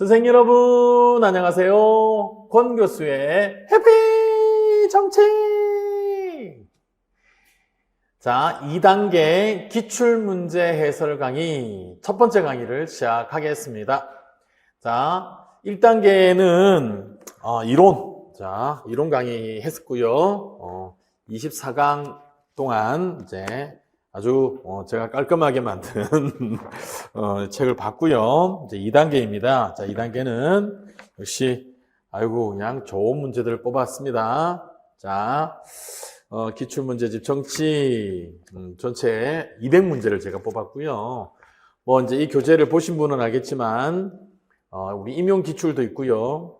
선생님 여러분 안녕하세요. 권 교수의 해피 정치. 자, 2단계 기출문제 해설 강의 첫 번째 강의를 시작하겠습니다. 자, 1단계는 이론 강의 했었고요. 24강 동안 이제 아주 제가 깔끔하게 만든 책을 봤고요. 이제 2단계입니다. 자, 2단계는 역시 그냥 좋은 문제들을 뽑았습니다. 자, 기출문제집 정치 전체 200문제를 제가 뽑았고요. 이제 이 교재를 보신 분은 알겠지만 우리 임용 기출도 있고요.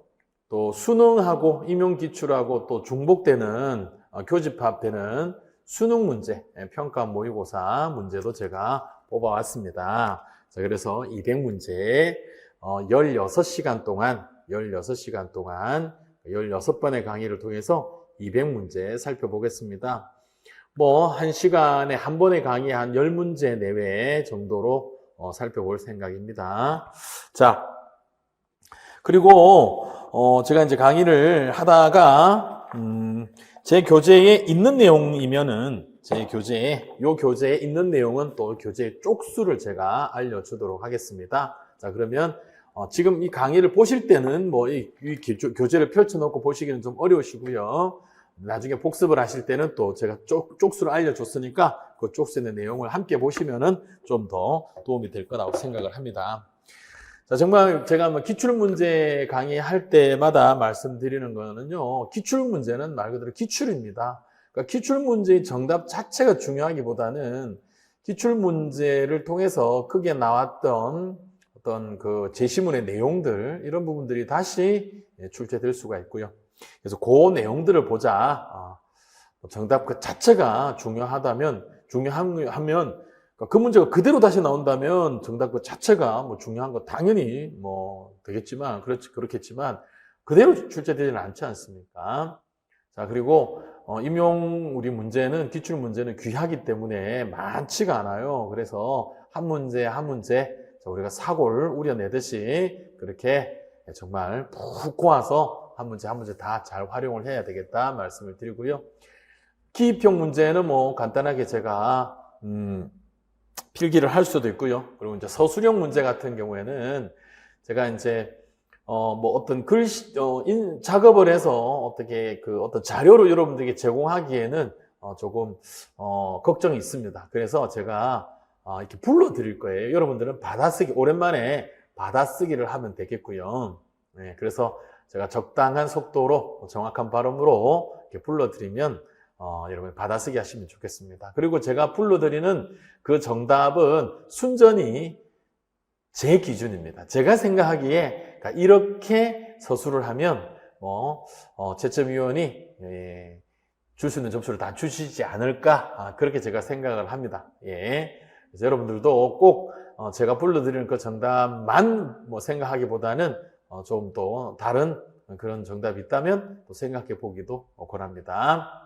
또 수능하고 임용 기출하고 또 중복되는 교집합되는 수능 문제, 평가 모의고사 문제도 제가 뽑아왔습니다. 자, 그래서 200문제 16시간 동안 16번의 강의를 통해서 200문제 살펴보겠습니다. 1시간에 한 번의 강의 한 10문제 내외 정도로 살펴볼 생각입니다. 자, 그리고 제가 이제 강의를 하다가 제 교재에 있는 내용이면은 요 교재에 있는 내용은 또 교재의 쪽수를 제가 알려주도록 하겠습니다. 자, 그러면 지금 이 강의를 보실 때는 이 교재를 펼쳐놓고 보시기는 좀 어려우시고요. 나중에 복습을 하실 때는 또 제가 쪽수를 알려줬으니까 그 쪽수에 있는 내용을 함께 보시면은 좀 더 도움이 될 거라고 생각을 합니다. 자, 정말 제가 기출문제 강의할 때마다 말씀드리는 거는요, 기출문제는 말 그대로 기출입니다. 그러니까 기출문제의 정답 자체가 중요하기보다는 기출문제를 통해서 크게 나왔던 어떤 그 제시문의 내용들, 이런 부분들이 다시 출제될 수가 있고요. 그래서 그 내용들을 보자. 정답 그 자체가 중요하면 그 문제가 그대로 다시 나온다면 정답 그 자체가 중요한 거 당연히 되겠지만, 그렇겠지만, 그대로 출제되지는 않지 않습니까? 자, 그리고, 임용 우리 문제는, 기출 문제는 귀하기 때문에 많지가 않아요. 그래서 한 문제, 우리가 사골 우려내듯이 그렇게 정말 푹 고아서 한 문제 다 잘 활용을 해야 되겠다 말씀을 드리고요. 기입형 문제는 간단하게 제가, 필기를 할 수도 있고요. 그리고 이제 서술형 문제 같은 경우에는 제가 이제 어떤 작업을 해서 어떻게 어떤 자료로 여러분들에게 제공하기에는 조금 걱정이 있습니다. 그래서 제가 이렇게 불러드릴 거예요. 여러분들은 오랜만에 받아쓰기를 하면 되겠고요. 네, 그래서 제가 적당한 속도로 정확한 발음으로 이렇게 불러드리면 여러분 받아쓰기 하시면 좋겠습니다. 그리고 제가 불러드리는 그 정답은 순전히 제 기준입니다. 제가 생각하기에 이렇게 서술을 하면 채점위원이 줄 수 있는 점수를 다 주시지 않을까, 그렇게 제가 생각을 합니다. 예. 그래서 여러분들도 꼭 제가 불러드리는 그 정답만 생각하기보다는 좀 더 다른 그런 정답이 있다면 또 생각해 보기도 권합니다.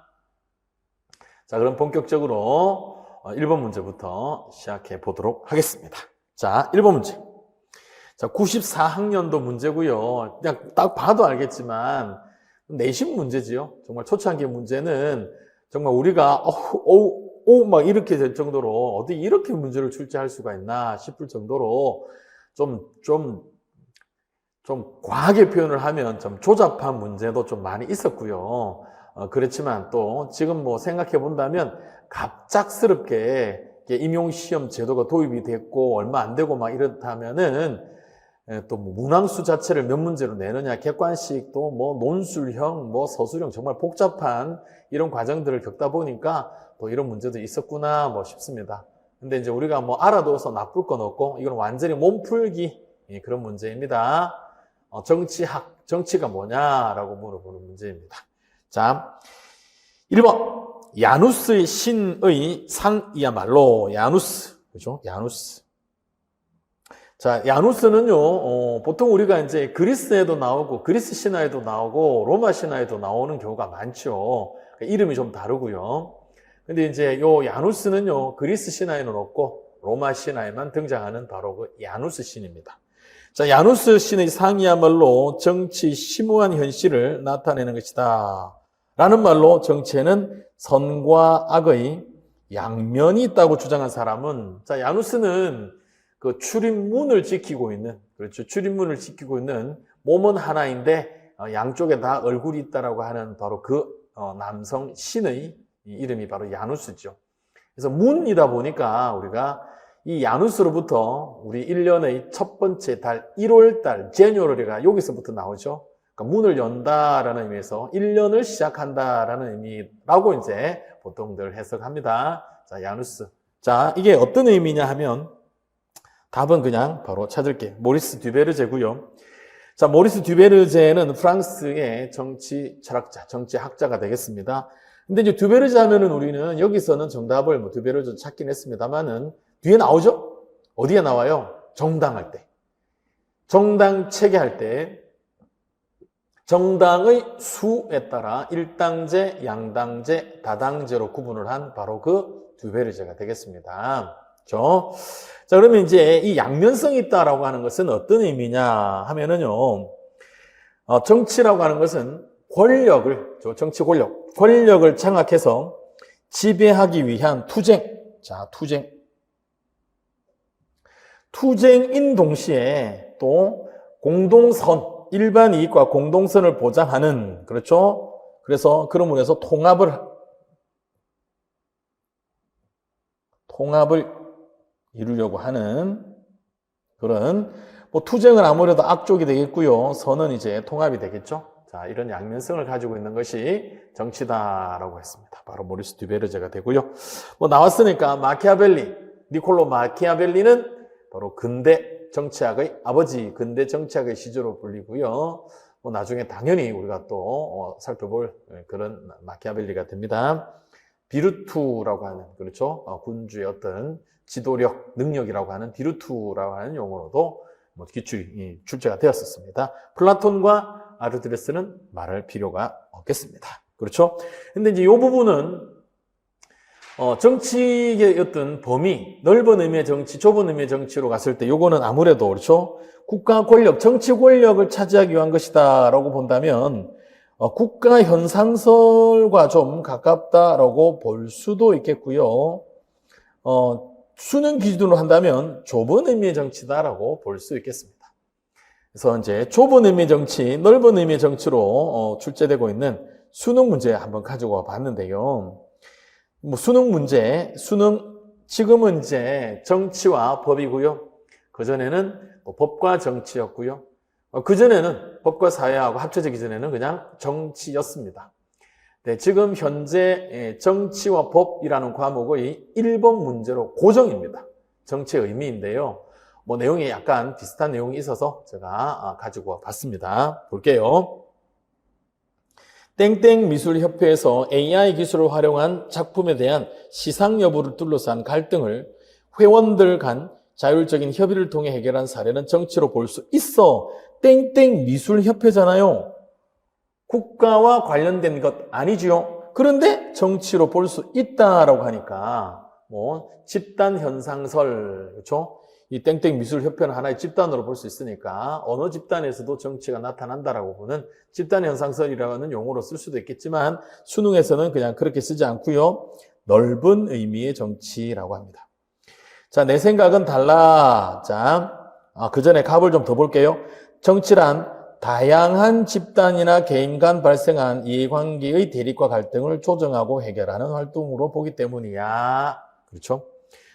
자, 그럼 본격적으로 1번 문제부터 시작해 보도록 하겠습니다. 자, 1번 문제. 자, 94학년도 문제고요. 그냥 딱 봐도 알겠지만 내신 문제지요. 정말 초창기 문제는 정말 우리가 막 이렇게 될 정도로 어디 이렇게 문제를 출제할 수가 있나 싶을 정도로 좀 과하게 표현을 하면 좀 조잡한 문제도 좀 많이 있었고요. 그렇지만 또 지금 생각해 본다면 갑작스럽게 임용시험 제도가 도입이 됐고 얼마 안 되고 막 이렇다면은 또 문항수 자체를 몇 문제로 내느냐, 객관식 또 논술형, 서술형 정말 복잡한 이런 과정들을 겪다 보니까 또 이런 문제도 있었구나 싶습니다. 근데 이제 우리가 알아둬서 나쁠 건 없고 이건 완전히 몸풀기 그런 문제입니다. 정치가 뭐냐라고 물어보는 문제입니다. 자, 1번. 야누스의 신의 상이야말로 야누스. 그죠? 야누스. 자, 야누스는요, 보통 우리가 이제 그리스에도 나오고, 그리스 신화에도 나오고, 로마 신화에도 나오는 경우가 많죠. 이름이 좀 다르고요. 근데 이제 요 야누스는요, 그리스 신화에는 없고, 로마 신화에만 등장하는 바로 그 야누스 신입니다. 자, 야누스 신의 상이야말로 정치 심오한 현실을 나타내는 것이다. 라는 말로 정치에는 선과 악의 양면이 있다고 주장한 사람은, 자, 야누스는 그 출입문을 지키고 있는, 그렇죠. 출입문을 지키고 있는 몸은 하나인데 양쪽에 다 얼굴이 있다라고 하는 바로 그 남성 신의 이름이 바로 야누스죠. 그래서 문이다 보니까 우리가 이 야누스로부터 우리 1년의 첫 번째 달 1월 달 제뉴얼리가 여기서부터 나오죠. 그러니까 문을 연다라는 의미에서 1년을 시작한다라는 의미라고 이제 보통들 해석합니다. 자, 야누스. 자, 이게 어떤 의미냐 하면 답은 그냥 바로 찾을게요. 모리스 듀베르제고요. 자, 모리스 듀베르제는 프랑스의 정치 철학자, 정치학자가 되겠습니다. 근데 이제 듀베르제 하면은 우리는 여기서는 정답을 듀베르제 찾긴 했습니다만은 뒤에 나오죠? 어디에 나와요? 정당할 때. 정당 체계할 때 정당의 수에 따라 1당제, 양당제, 다당제로 구분을 한 바로 그 듀베르제가 되겠습니다. 그렇죠? 자, 그러면 이제 이 양면성이 있다라고 하는 것은 어떤 의미냐 하면은요, 정치라고 하는 것은 권력을, 정치 권력을 장악해서 지배하기 위한 투쟁. 자, 투쟁인 동시에 또 공동선, 일반 이익과 공동선을 보장하는, 그렇죠? 그래서 그런 면에서 통합을 이루려고 하는 그런, 투쟁은 아무래도 앞쪽이 되겠고요. 선은 이제 통합이 되겠죠. 자, 이런 양면성을 가지고 있는 것이 정치다라고 했습니다. 바로 모리스 듀베르제가 되고요. 나왔으니까 니콜로 마키아벨리는 바로 근대 정치학의 아버지, 근대 정치학의 시조로 불리고요. 나중에 당연히 우리가 또 살펴볼 그런 마키아벨리가 됩니다. 비르투라고 하는, 그렇죠? 군주의 어떤 지도력, 능력이라고 하는 비르투라고 하는 용어로도 출제가 되었었습니다. 플라톤과 아르드레스는 말할 필요가 없겠습니다. 그렇죠? 근데 이제 이 부분은 정치의 어떤 범위, 넓은 의미의 정치, 좁은 의미의 정치로 갔을 때 요거는 아무래도 그렇죠? 국가 권력, 정치 권력을 차지하기 위한 것이다라고 본다면 국가 현상설과 좀 가깝다라고 볼 수도 있겠고요. 수능 기준으로 한다면 좁은 의미의 정치다라고 볼 수 있겠습니다. 그래서 이제 좁은 의미의 정치, 넓은 의미의 정치로 출제되고 있는 수능 문제 한번 가지고 와 봤는데요. 수능 문제, 지금은 이제 정치와 법이고요. 그전에는 법과 정치였고요. 그전에는 법과 사회하고 합쳐지기 전에는 그냥 정치였습니다. 네, 지금 현재 정치와 법이라는 과목의 1번 문제로 고정입니다. 정치의 의미인데요. 내용이 약간 비슷한 내용이 있어서 제가 가지고 와 봤습니다. 볼게요. 땡땡 미술협회에서 AI 기술을 활용한 작품에 대한 시상 여부를 둘러싼 갈등을 회원들 간 자율적인 협의를 통해 해결한 사례는 정치로 볼 수 있어. 땡땡 미술협회잖아요. 국가와 관련된 것 아니지요. 그런데 정치로 볼 수 있다라고 하니까 집단 현상설, 그렇죠? 이 땡땡 미술협회는 하나의 집단으로 볼 수 있으니까 어느 집단에서도 정치가 나타난다라고 보는 집단 현상설이라는 용어로 쓸 수도 있겠지만 수능에서는 그냥 그렇게 쓰지 않고요. 넓은 의미의 정치라고 합니다. 자, 내 생각은 달라. 자, 그 전에 갑을 좀 더 볼게요. 정치란 다양한 집단이나 개인 간 발생한 이해관계의 대립과 갈등을 조정하고 해결하는 활동으로 보기 때문이야. 그렇죠?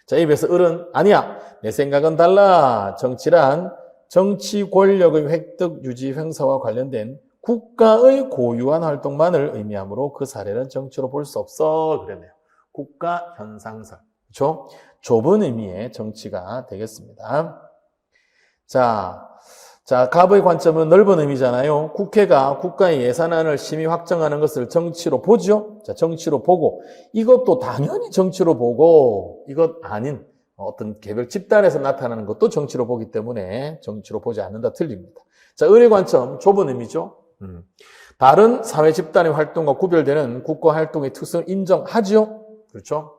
자, 입에서 을은 아니야. 내 생각은 달라. 정치란 정치 권력의 획득, 유지, 행사와 관련된 국가의 고유한 활동만을 의미하므로 그 사례는 정치로 볼 수 없어. 그랬네요. 국가 현상설. 그렇죠? 좁은 의미의 정치가 되겠습니다. 자, 갑의 관점은 넓은 의미잖아요. 국회가 국가의 예산안을 심의 확정하는 것을 정치로 보죠. 자, 정치로 보고 이것도 당연히 정치로 보고 이것 아닌 어떤 개별 집단에서 나타나는 것도 정치로 보기 때문에 정치로 보지 않는다 틀립니다. 자, 을의 관점 좁은 의미죠. 다른 사회 집단의 활동과 구별되는 국가 활동의 특성을 인정하죠. 그렇죠?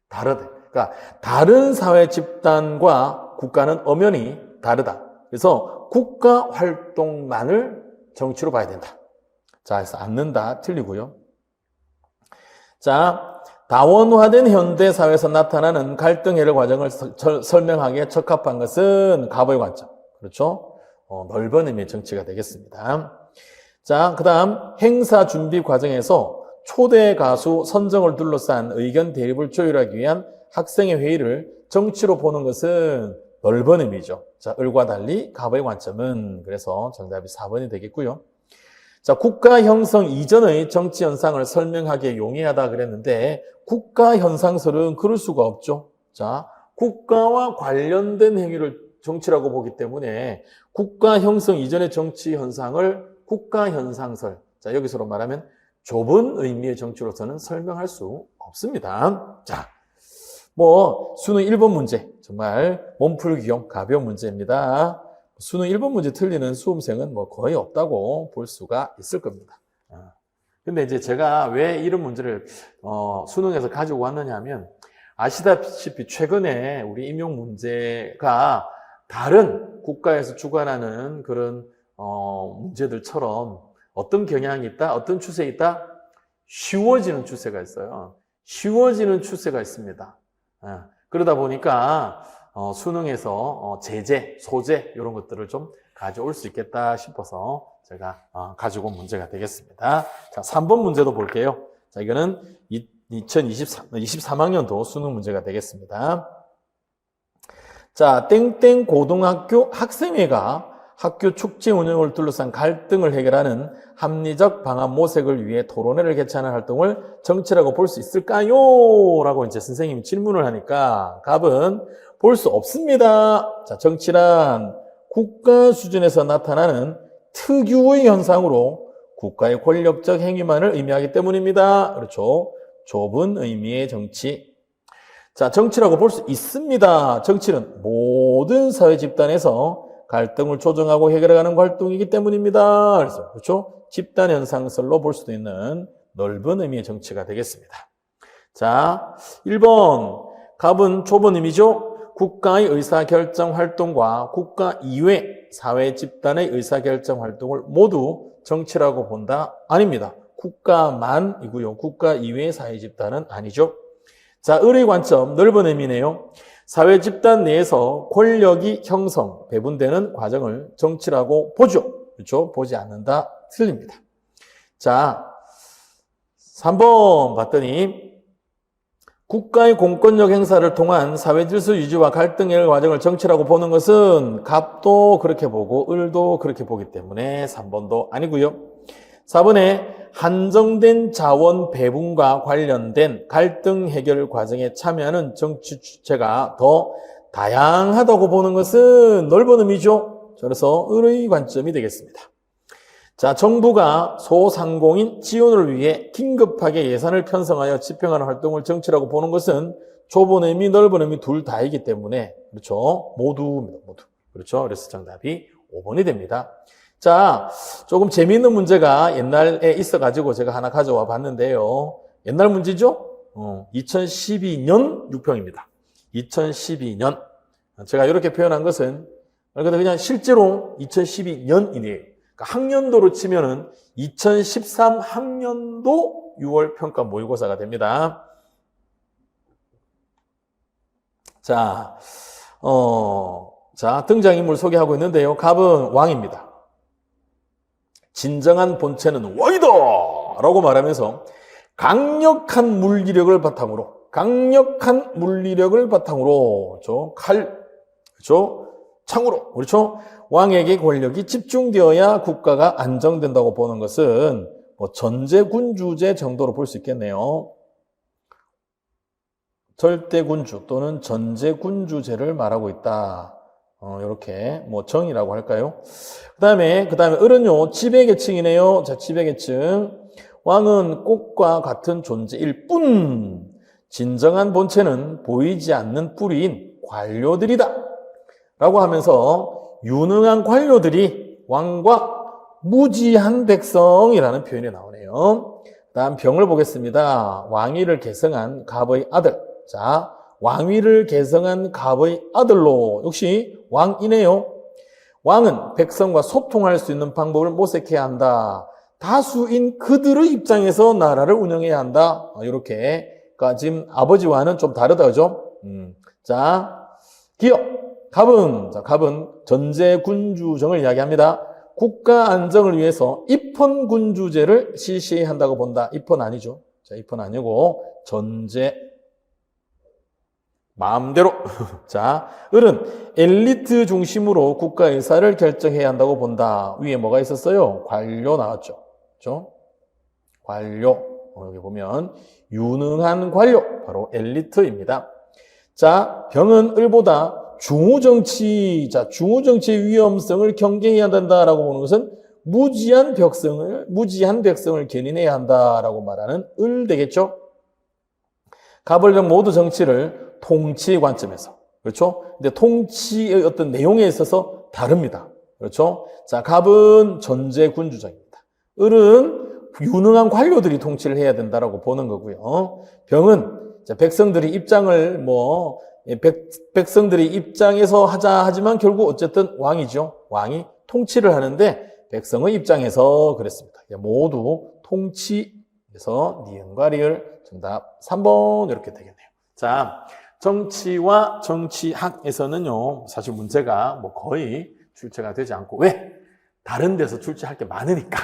다르다. 그러니까 다른 사회 집단과 국가는 엄연히 다르다. 그래서 국가 활동만을 정치로 봐야 된다. 자, 그래서 않는다 틀리고요. 자, 다원화된 현대 사회에서 나타나는 갈등 해결 과정을 설명하기에 적합한 것은 갑의 관점. 그렇죠? 넓은 의미의 정치가 되겠습니다. 자, 그 다음 행사 준비 과정에서 초대 가수 선정을 둘러싼 의견 대립을 조율하기 위한 학생의 회의를 정치로 보는 것은 넓은 의미죠. 자, 을과 달리 갑의 관점은 그래서 정답이 4번이 되겠고요. 자, 국가 형성 이전의 정치 현상을 설명하기에 용이하다 그랬는데 국가 현상설은 그럴 수가 없죠. 자, 국가와 관련된 행위를 정치라고 보기 때문에 국가 형성 이전의 정치 현상을 국가 현상설. 자, 여기서로 말하면 좁은 의미의 정치로서는 설명할 수 없습니다. 자, 뭐 수능 1번 문제 정말 몸풀기용 가벼운 문제입니다. 수능 1번 문제 틀리는 수험생은 뭐 거의 없다고 볼 수가 있을 겁니다. 근데 이제 제가 왜 이런 문제를 수능에서 가지고 왔느냐 하면 아시다시피 최근에 우리 임용 문제가 다른 국가에서 주관하는 그런 문제들처럼 어떤 경향이 있다, 어떤 추세가 있다, 쉬워지는 추세가 있어요. 쉬워지는 추세가 있습니다. 그러다 보니까 수능에서 제재, 소재 이런 것들을 좀 가져올 수 있겠다 싶어서 제가 가지고 온 문제가 되겠습니다. 자, 3번 문제도 볼게요. 자, 이거는 2023학년도 수능 문제가 되겠습니다. 자, 땡땡 고등학교 학생회가 학교 축제 운영을 둘러싼 갈등을 해결하는 합리적 방안 모색을 위해 토론회를 개최하는 활동을 정치라고 볼 수 있을까요? 라고 이제 선생님이 질문을 하니까 답은 볼 수 없습니다. 자, 정치란 국가 수준에서 나타나는 특유의 현상으로 국가의 권력적 행위만을 의미하기 때문입니다. 그렇죠. 좁은 의미의 정치. 자, 정치라고 볼 수 있습니다. 정치는 모든 사회 집단에서 갈등을 조정하고 해결해가는 활동이기 때문입니다. 그래서 그렇죠? 집단 현상설로 볼 수도 있는 넓은 의미의 정치가 되겠습니다. 자, 1번 갑은 좁은 의미죠. 국가의 의사결정 활동과 국가 이외 사회 집단의 의사결정 활동을 모두 정치라고 본다? 아닙니다. 국가만이고요. 국가 이외의 사회 집단은 아니죠. 자, 을의 관점 넓은 의미네요. 사회 집단 내에서 권력이 형성, 배분되는 과정을 정치라고 보죠. 그렇죠? 보지 않는다. 틀립니다. 자, 3번 봤더니 국가의 공권력 행사를 통한 사회 질서 유지와 갈등 해결 과정을 정치라고 보는 것은 갑도 그렇게 보고 을도 그렇게 보기 때문에 3번도 아니고요. 4번에 한정된 자원 배분과 관련된 갈등 해결 과정에 참여하는 정치 주체가 더 다양하다고 보는 것은 넓은 의미죠. 그래서 을의 관점이 되겠습니다. 자, 정부가 소상공인 지원을 위해 긴급하게 예산을 편성하여 집행하는 활동을 정치라고 보는 것은 좁은 의미, 넓은 의미 둘 다이기 때문에 그렇죠. 모두입니다. 모두. 그렇죠. 그래서 정답이 5번이 됩니다. 자, 조금 재미있는 문제가 옛날에 있어가지고 제가 하나 가져와 봤는데요. 옛날 문제죠? 2012년 6평입니다. 2012년. 제가 이렇게 표현한 것은 그냥 실제로 2012년이네요. 그러니까 학년도로 치면은 2013 학년도 6월 평가 모의고사가 됩니다. 자, 등장인물 소개하고 있는데요. 갑은 왕입니다. 진정한 본체는 왕이다! 라고 말하면서 강력한 물리력을 바탕으로, 그렇죠? 칼, 그렇죠? 창으로, 그렇죠? 왕에게 권력이 집중되어야 국가가 안정된다고 보는 것은 뭐 전제군주제 정도로 볼 수 있겠네요. 절대군주 또는 전제군주제를 말하고 있다. 이렇게 뭐 정이라고 할까요? 그다음에 을은요 지배계층이네요. 자, 지배계층. 왕은 꽃과 같은 존재일 뿐 진정한 본체는 보이지 않는 뿌리인 관료들이다. 라고 하면서 유능한 관료들이 왕과 무지한 백성이라는 표현이 나오네요. 다음 병을 보겠습니다. 왕위를 계승한 갑의 아들. 자, 왕위를 계승한 갑의 아들로 역시 왕이네요. 왕은 백성과 소통할 수 있는 방법을 모색해야 한다. 다수인 그들의 입장에서 나라를 운영해야 한다. 이렇게. 그러니까 지금 아버지와는 좀 다르다, 그죠? 자, 기업. 갑은, 전제군주정을 이야기합니다. 국가 안정을 위해서 입헌군주제를 실시해야 한다고 본다. 입헌 아니죠. 자, 입헌 아니고, 마음대로. 자, 을은 엘리트 중심으로 국가 의사를 결정해야 한다고 본다. 위에 뭐가 있었어요? 관료 나왔죠. 그렇죠? 관료. 여기 보면 유능한 관료, 바로 엘리트입니다. 자, 병은 을보다 중후정치, 자, 중후정치의 위험성을 경계해야 된다라고 보는 것은 무지한 백성을 견인해야 한다라고 말하는 을 되겠죠? 갑을령 모두 정치를 통치의 관점에서. 그렇죠? 근데 통치의 어떤 내용에 있어서 다릅니다. 그렇죠? 자, 갑은 전제군주정입니다. 을은 유능한 관료들이 통치를 해야 된다라고 보는 거고요. 병은 백성들이 입장을 백성들이 입장에서 하자 하지만 결국 어쨌든 왕이죠. 왕이 통치를 하는데 백성의 입장에서 그랬습니다. 모두 통치에서 니은과 리을 정답 3번 이렇게 되겠네요. 자, 정치와 정치학에서는요, 사실 문제가 거의 출제가 되지 않고, 왜? 다른 데서 출제할 게 많으니까.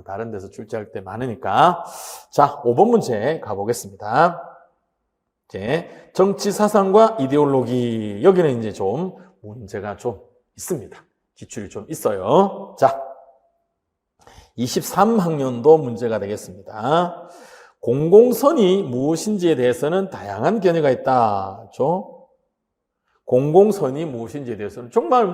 다른 데서 출제할 때 많으니까. 자, 5번 문제 가보겠습니다. 이제 정치 사상과 이데올로기. 여기는 이제 좀 문제가 좀 있습니다. 기출이 좀 있어요. 자, 23학년도 문제가 되겠습니다. 공공선이 무엇인지에 대해서는 다양한 견해가 있다. 그렇죠? 공공선이 무엇인지에 대해서는 정말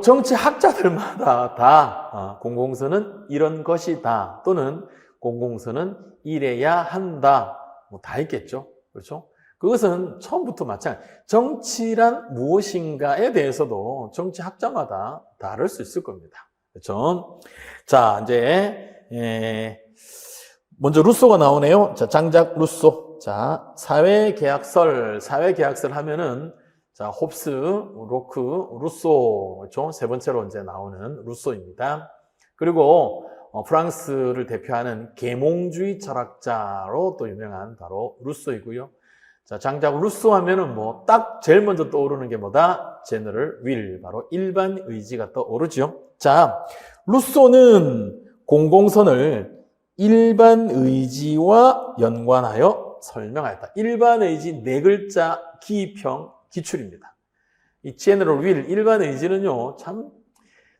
정치학자들마다 다 공공선은 이런 것이다. 또는 공공선은 이래야 한다. 다 있겠죠. 그렇죠? 그것은 처음부터 마찬가지. 정치란 무엇인가에 대해서도 정치학자마다 다를 수 있을 겁니다. 그렇죠? 자, 이제 먼저 루소가 나오네요. 자, 장작 루소. 자, 사회계약설 하면은 자, 홉스, 로크, 루소. 그렇죠? 세 번째로 이제 나오는 루소입니다. 그리고 프랑스를 대표하는 계몽주의 철학자로 또 유명한 바로 루소이고요. 자, 장작 루소 하면은 딱 제일 먼저 떠오르는 게 뭐다? 제너럴 윌, 바로 일반 의지가 떠오르죠. 자, 루소는 공공선을 일반 의지와 연관하여 설명하였다. 일반 의지 네 글자 기평 기출입니다. 이 제너럴 윌, 일반 의지는요, 참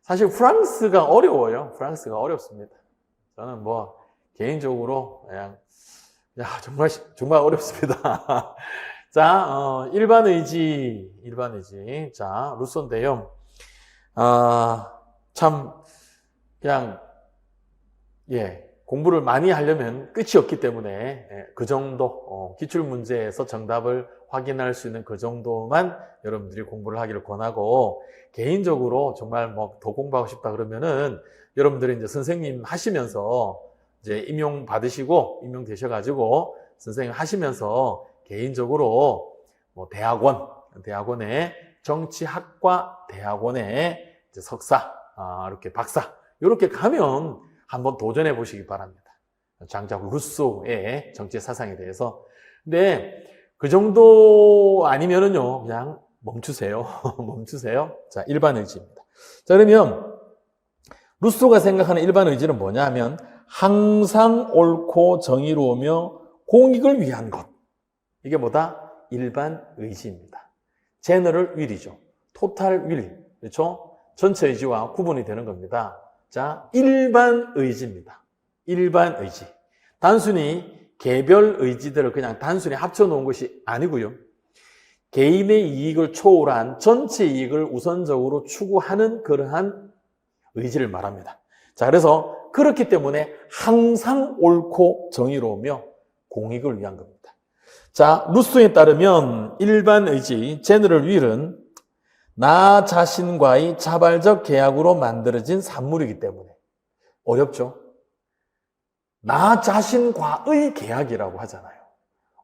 사실 프랑스가 어려워요. 프랑스가 어렵습니다. 저는 개인적으로 그냥 정말 어렵습니다. 자, 일반 의지. 자, 루소인데요. 참 그냥 공부를 많이 하려면 끝이 없기 때문에 그 정도 기출 문제에서 정답을 확인할 수 있는 그 정도만 여러분들이 공부를 하기를 권하고, 개인적으로 정말 더 공부하고 싶다 그러면은 여러분들이 이제 선생님 하시면서 이제 임용되셔가지고 선생님 하시면서 개인적으로 대학원에 정치학과 대학원에 이제 석사, 이렇게 박사 이렇게 가면 한번 도전해 보시기 바랍니다. 장작 루소의 정치 사상에 대해서. 근데 그 정도 아니면은요, 그냥 멈추세요. 멈추세요. 자, 일반 의지입니다. 자, 그러면 루소가 생각하는 일반 의지는 뭐냐 하면 항상 옳고 정의로우며 공익을 위한 것. 이게 뭐다? 일반 의지입니다. 제너럴 윌이죠. 토탈 윌. 그렇죠? 전체 의지와 구분이 되는 겁니다. 자, 일반 의지입니다. 일반 의지. 단순히 개별 의지들을 그냥 단순히 합쳐놓은 것이 아니고요. 개인의 이익을 초월한 전체 이익을 우선적으로 추구하는 그러한 의지를 말합니다. 자, 그래서 그렇기 때문에 항상 옳고 정의로우며 공익을 위한 겁니다. 자, 루소에 따르면 일반 의지, 제너럴 윌은 나 자신과의 자발적 계약으로 만들어진 산물이기 때문에 어렵죠? 나 자신과의 계약이라고 하잖아요.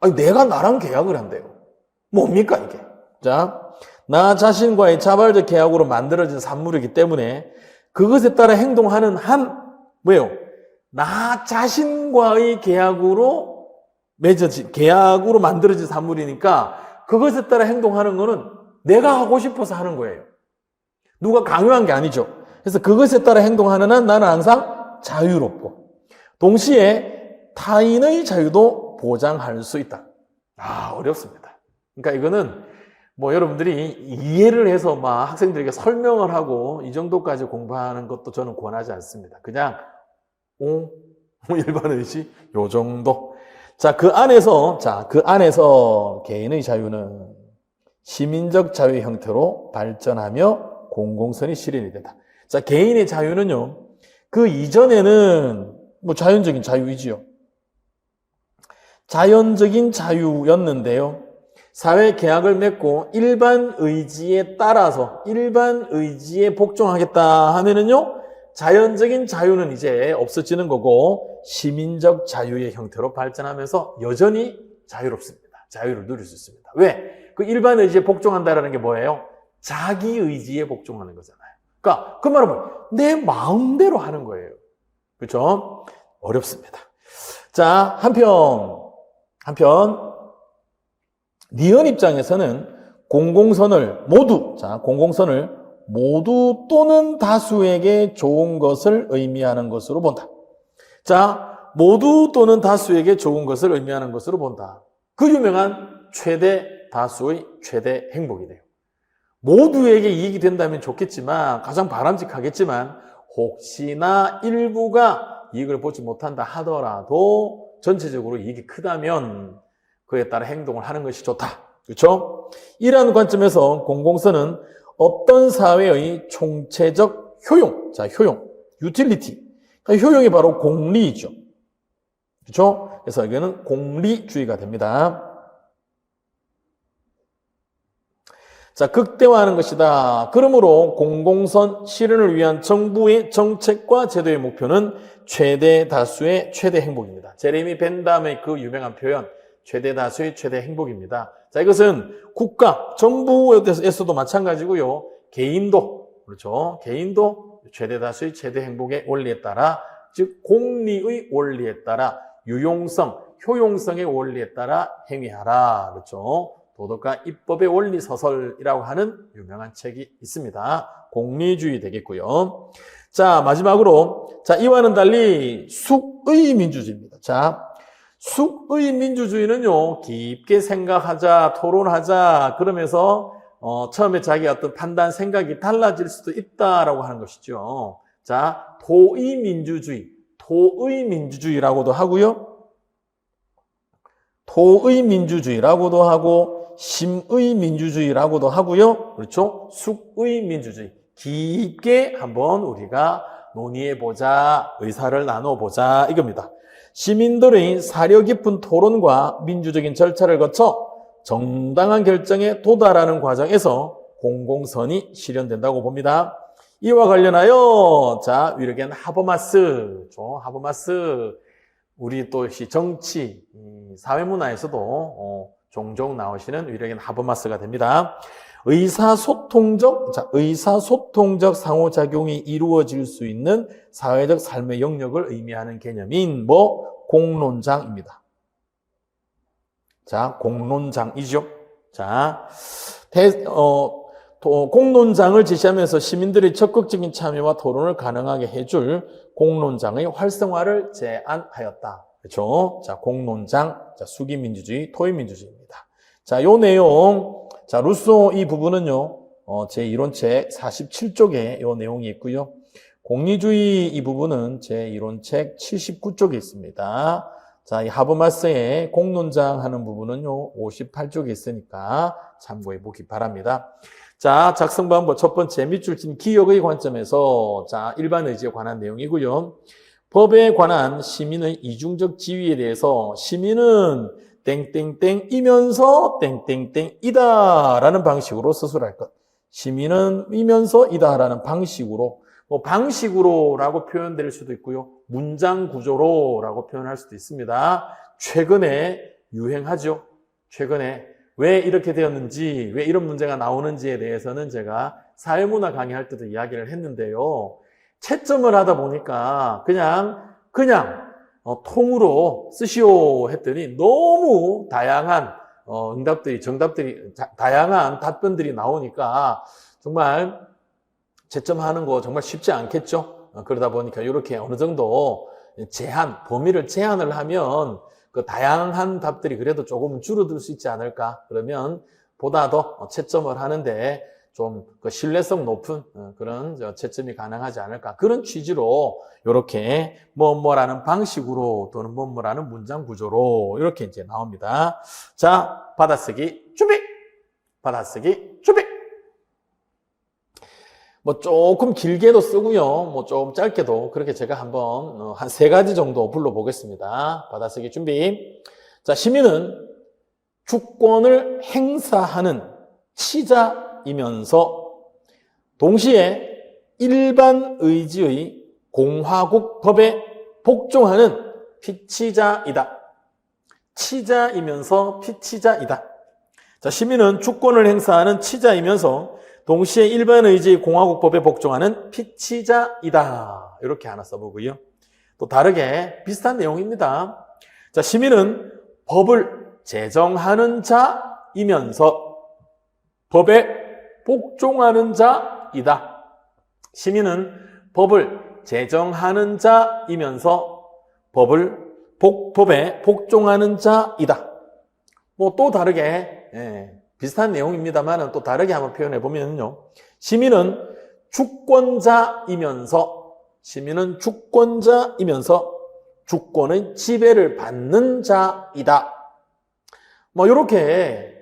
아니, 내가 나랑 계약을 한대요. 뭡니까, 이게? 자, 나 자신과의 자발적 계약으로 만들어진 산물이기 때문에 그것에 따라 행동하는 뭐예요? 나 자신과의 계약으로 계약으로 만들어진 산물이니까 그것에 따라 행동하는 거는 내가 하고 싶어서 하는 거예요. 누가 강요한 게 아니죠. 그래서 그것에 따라 행동하는 한 나는 항상 자유롭고 동시에 타인의 자유도 보장할 수 있다. 어렵습니다. 그러니까 이거는 여러분들이 이해를 해서 막 학생들에게 설명을 하고 이 정도까지 공부하는 것도 저는 권하지 않습니다. 그냥 일반 의식 요 정도. 그 안에서 개인의 자유는 시민적 자유의 형태로 발전하며 공공선이 실현이 된다. 개인의 자유는요, 그 이전에는 자연적인 자유이지요. 자연적인 자유였는데요. 사회 계약을 맺고 일반 의지에 따라서 일반 의지에 복종하겠다 하면은요, 자연적인 자유는 이제 없어지는 거고 시민적 자유의 형태로 발전하면서 여전히 자유롭습니다. 자유를 누릴 수 있습니다. 왜? 그 일반 의지에 복종한다라는 게 뭐예요? 자기 의지에 복종하는 거잖아요. 그러니까 그 말은 뭐예요? 내 마음대로 하는 거예요. 그렇죠? 어렵습니다. 한편 니은 입장에서는 공공선을 모두 또는 다수에게 좋은 것을 의미하는 것으로 본다. 모두 또는 다수에게 좋은 것을 의미하는 것으로 본다. 그 유명한 최대 다수의 최대 행복이네요. 모두에게 이익이 된다면 좋겠지만, 가장 바람직하겠지만, 혹시나 일부가 이익을 보지 못한다 하더라도 전체적으로 이익이 크다면 그에 따라 행동을 하는 것이 좋다. 그렇죠? 이러한 관점에서 공공선은 어떤 사회의 총체적 효용, 유틸리티. 효용이 바로 공리이죠. 그렇죠? 그래서 여기는 공리주의가 됩니다. 극대화하는 것이다. 그러므로 공공선 실현을 위한 정부의 정책과 제도의 목표는 최대 다수의 최대 행복입니다. 제레미 벤담의 그 유명한 표현, 최대 다수의 최대 행복입니다. 이것은 국가, 정부에서도 마찬가지고요. 개인도, 그렇죠. 개인도 최대 다수의 최대 행복의 원리에 따라, 즉 공리의 원리에 따라 유용성, 효용성의 원리에 따라 행위하라. 그렇죠. 도덕과 입법의 원리 서설이라고 하는 유명한 책이 있습니다. 공리주의 되겠고요. 마지막으로 이와는 달리 숙의 민주주의입니다. 숙의 민주주의는요, 깊게 생각하자, 토론하자, 그러면서 처음에 자기 어떤 판단, 생각이 달라질 수도 있다라고 하는 것이죠. 도의 민주주의라고도 하고요. 토의 민주주의라고도 하고, 심의 민주주의라고도 하고요. 그렇죠? 숙의 민주주의. 깊게 한번 우리가 논의해보자, 의사를 나눠보자, 이겁니다. 시민들의 사려 깊은 토론과 민주적인 절차를 거쳐 정당한 결정에 도달하는 과정에서 공공선이 실현된다고 봅니다. 이와 관련하여 위르겐 하버마스, 우리 또 정치, 사회문화에서도 종종 나오시는 위르겐 하버마스가 됩니다. 의사소통적 상호작용이 이루어질 수 있는 사회적 삶의 영역을 의미하는 개념인 공론장입니다. 공론장이죠. 공론장을 제시하면서 시민들의 적극적인 참여와 토론을 가능하게 해줄 공론장의 활성화를 제안하였다. 그렇죠? 공론장, 수기민주주의, 토의민주주의입니다. 요 내용, 루소 이 부분은요, 제 이론책 47쪽에 요 내용이 있고요. 공리주의 이 부분은 제 이론책 79쪽에 있습니다. 이 하버마스의 공론장 하는 부분은요, 58쪽에 있으니까 참고해 보기 바랍니다. 작성 방법 첫 번째, 밑줄 친 기역의 관점에서, 일반 의지에 관한 내용이고요. 법에 관한 시민의 이중적 지위에 대해서 시민은 땡땡땡이면서 땡땡땡이다라는 방식으로 서술할 것. 시민은 이면서 이다라는 방식으로, 방식으로라고 표현될 수도 있고요. 문장 구조로라고 표현할 수도 있습니다. 최근에 유행하죠. 최근에 왜 이렇게 되었는지, 왜 이런 문제가 나오는지에 대해서는 제가 사회문화 강의할 때도 이야기를 했는데요. 채점을 하다 보니까 그냥 통으로 쓰시오 했더니 너무 다양한 정답들이 다양한 답변들이 나오니까 정말 채점하는 거 정말 쉽지 않겠죠. 그러다 보니까 이렇게 어느 정도 범위를 제한을 하면 그 다양한 답들이 그래도 조금 줄어들 수 있지 않을까. 그러면 보다 더 채점을 하는데 좀 그 신뢰성 높은 그런 채점이 가능하지 않을까. 그런 취지로 이렇게 뭐뭐라는 방식으로 또는 뭐뭐라는 문장 구조로 이렇게 이제 나옵니다. 자, 받아쓰기 준비! 받아쓰기 준비! 뭐 조금 길게도 쓰고요. 뭐 좀 짧게도 그렇게 제가 한번 한 3가지 정도 불러보겠습니다. 받아쓰기 준비. 자, 시민은 주권을 행사하는 치자이면서 동시에 일반 의지의 공화국 법에 복종하는 피치자이다. 치자이면서 피치자이다. 자, 시민은 주권을 행사하는 치자이면서 동시에 일반 의지의 공화국법에 복종하는 피치자이다. 이렇게 하나 써보고요. 또 다르게 비슷한 내용입니다. 자, 시민은 법을 제정하는 자이면서 법에 복종하는 자이다. 시민은 법을 제정하는 자이면서 법에 복종하는 자이다. 뭐 또 다르게 비슷한 내용입니다만 또 다르게 한번 표현해 보면요. 시민은 주권자이면서 주권의 지배를 받는 자이다. 뭐 이렇게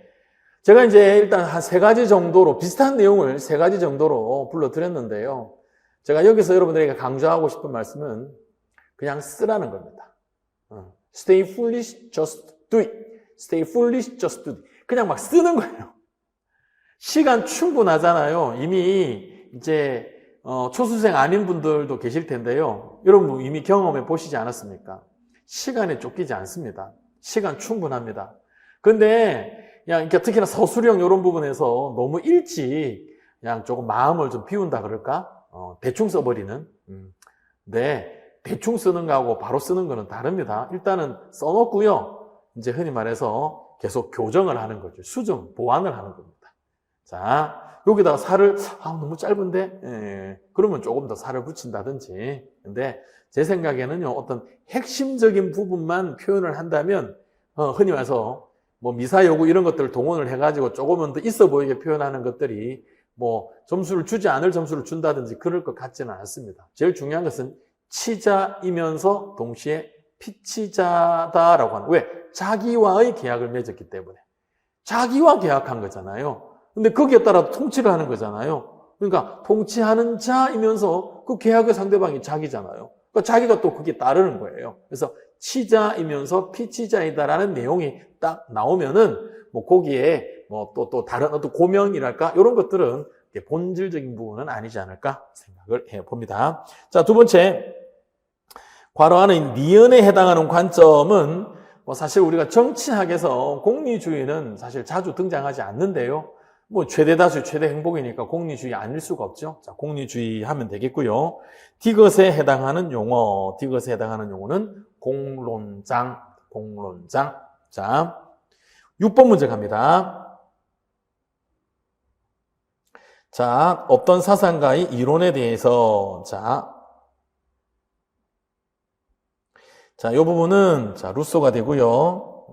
제가 이제 일단 한 3가지 정도로 비슷한 내용을 3가지 정도로 불러드렸는데요. 제가 여기서 여러분들에게 강조하고 싶은 말씀은 그냥 쓰라는 겁니다. Stay foolish, just do it. Stay foolish, just do it. 그냥 막 쓰는 거예요. 시간 충분하잖아요. 이미 이제 초수생 아닌 분들도 계실 텐데요. 여러분 이미 경험해 보시지 않았습니까? 시간에 쫓기지 않습니다. 시간 충분합니다. 근데 그냥 특히나 서술형 이런 부분에서 너무 일찍 그냥 조금 마음을 좀 비운다 그럴까? 대충 써버리는. 네, 대충 쓰는 거하고 바로 쓰는 거는 다릅니다. 일단은 써놓고요. 이제 흔히 말해서 계속 교정을 하는 거죠. 수정, 보완을 하는 겁니다. 자, 여기다가 살을 너무 짧은데 그러면 조금 더 살을 붙인다든지. 근데 제 생각에는요, 어떤 핵심적인 부분만 표현을 한다면 흔히 말해서 뭐 미사 요구 이런 것들을 동원을 해가지고 조금은 더 있어 보이게 표현하는 것들이 뭐 점수를 주지 않을 점수를 준다든지 그럴 것 같지는 않습니다. 제일 중요한 것은 치자이면서 동시에 피치자다라고 하는, 왜? 자기와의 계약을 맺었기 때문에. 자기와 계약한 거잖아요. 근데 거기에 따라 통치를 하는 거잖아요. 그러니까 통치하는 자이면서 그 계약의 상대방이 자기잖아요. 그러니까 자기가 또 그게 따르는 거예요. 그래서 치자이면서 피치자이다라는 내용이 딱 나오면은 뭐 거기에 뭐 또 다른 어떤 고명이랄까 이런 것들은 본질적인 부분은 아니지 않을까 생각을 해봅니다. 자, 두 번째, 괄호 안에 니은에 해당하는 관점은 뭐 사실 우리가 정치학에서 공리주의는 사실 자주 등장하지 않는데요. 뭐 최대다수 최대 행복이니까 공리주의 아닐 수가 없죠. 자, 공리주의 하면 되겠고요. 디귿에 해당하는 용어는 공론장. 자, 6번 문제 갑니다. 자, 어떤 사상가의 이론에 대해서 자, 이 부분은 루소가 되고요.